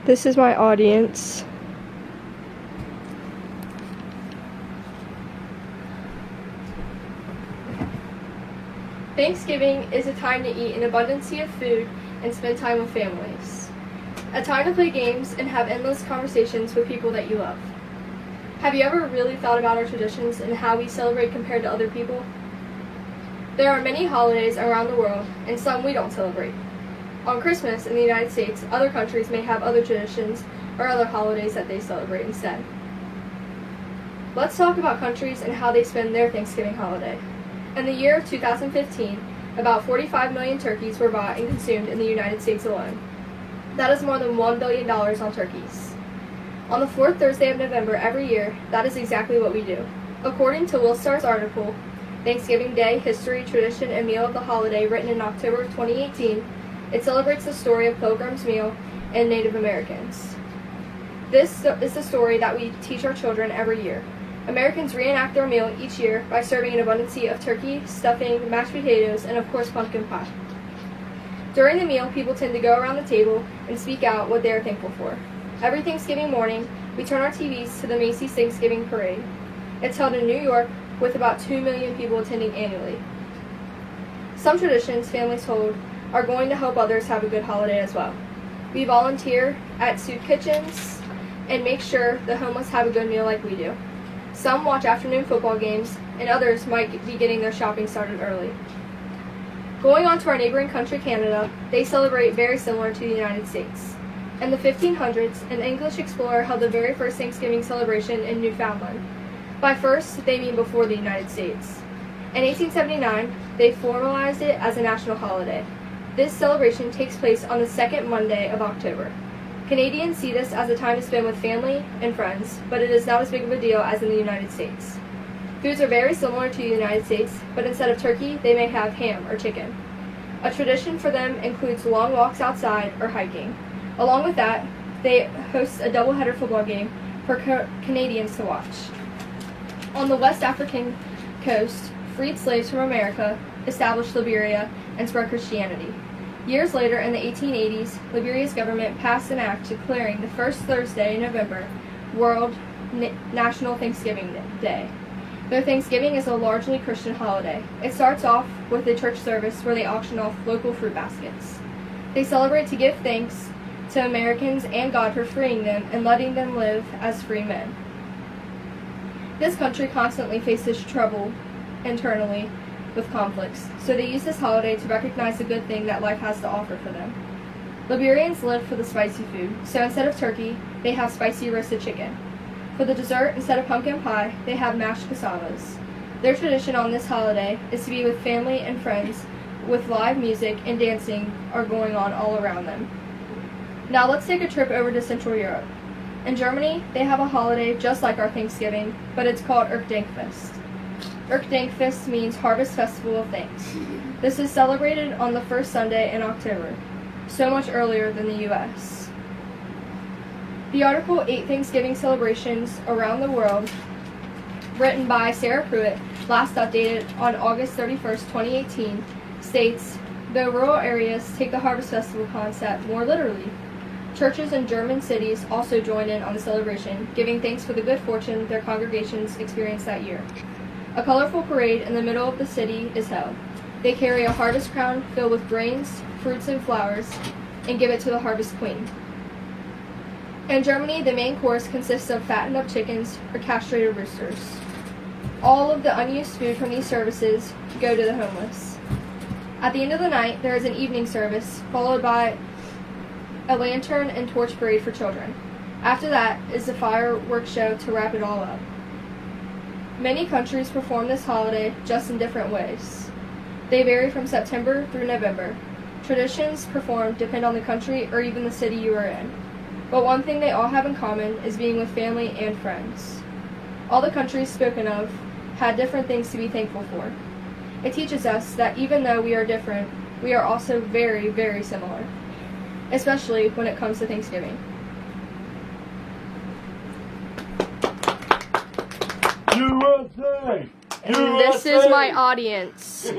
This is my audience. Thanksgiving is a time to eat an abundance of food and spend time with families. A time to play games and have endless conversations with people that you love. Have you ever really thought about our traditions and how we celebrate compared to other people? There are many holidays around the world, and some we don't celebrate. On Christmas in the United States, other countries may have other traditions or other holidays that they celebrate instead. Let's talk about countries and how they spend their Thanksgiving holiday. In the year of 2015, about 45 million turkeys were bought and consumed in the United States alone. That is more than $1 billion on turkeys. On the fourth Thursday of November every year, that is exactly what we do. According to Willstar's article, Thanksgiving Day, History, Tradition, and Meal of the Holiday, written in October of 2018, it celebrates the story of Pilgrim's Meal and Native Americans. This is the story that we teach our children every year. Americans reenact their meal each year by serving an abundance of turkey, stuffing, mashed potatoes, and of course pumpkin pie. During the meal, people tend to go around the table and speak out what they are thankful for. Every Thanksgiving morning, we turn our TVs to the Macy's Thanksgiving Parade. It's held in New York with about 2 million people attending annually. Some traditions families hold are going to help others have a good holiday as well. We volunteer at soup kitchens and make sure the homeless have a good meal like we do. Some watch afternoon football games, and others might be getting their shopping started early. Going on to our neighboring country, Canada, they celebrate very similar to the United States. In the 1500s, an English explorer held the very first Thanksgiving celebration in Newfoundland. By first, they mean before the United States. In 1879, they formalized it as a national holiday. This celebration takes place on the second Monday of October. Canadians see this as a time to spend with family and friends, but it is not as big of a deal as in the United States. Foods are very similar to the United States, but instead of turkey, they may have ham or chicken. A tradition for them includes long walks outside or hiking. Along with that, they host a doubleheader football game for Canadians to watch. On the West African coast, freed slaves from America established Liberia and spread Christianity. Years later, in the 1880s, Liberia's government passed an act declaring the first Thursday in November World National Thanksgiving Day. Their Thanksgiving is a largely Christian holiday. It starts off with a church service where they auction off local fruit baskets. They celebrate to give thanks to Americans and God for freeing them and letting them live as free men. This country constantly faces trouble internally with conflicts, so they use this holiday to recognize the good thing that life has to offer for them. Liberians live for the spicy food, so instead of turkey, they have spicy roasted chicken. For the dessert, instead of pumpkin pie, they have mashed cassavas. Their tradition on this holiday is to be with family and friends, with live music and dancing are going on all around them. Now let's take a trip over to Central Europe. In Germany, they have a holiday just like our Thanksgiving, but it's called Erntedankfest. Erntedankfest means Harvest Festival of Thanks. This is celebrated on the first Sunday in October, so much earlier than the U.S. The article 8 Thanksgiving Celebrations Around the World, written by Sarah Pruitt, last updated on August 31st, 2018, states, though rural areas take the Harvest Festival concept more literally, churches in German cities also join in on the celebration, giving thanks for the good fortune their congregations experienced that year. A colorful parade in the middle of the city is held. They carry a harvest crown filled with grains, fruits, and flowers, and give it to the harvest queen. In Germany, the main course consists of fattened up chickens or castrated roosters. All of the unused food from these services go to the homeless. At the end of the night, there is an evening service, followed by a lantern and torch parade for children. After that is the fireworks show to wrap it all up. Many countries perform this holiday just in different ways. They vary from September through November. Traditions performed depend on the country or even the city you are in. But one thing they all have in common is being with family and friends. All the countries spoken of had different things to be thankful for. It teaches us that even though we are different, we are also very, very similar, especially when it comes to Thanksgiving. USA! And this is my audience.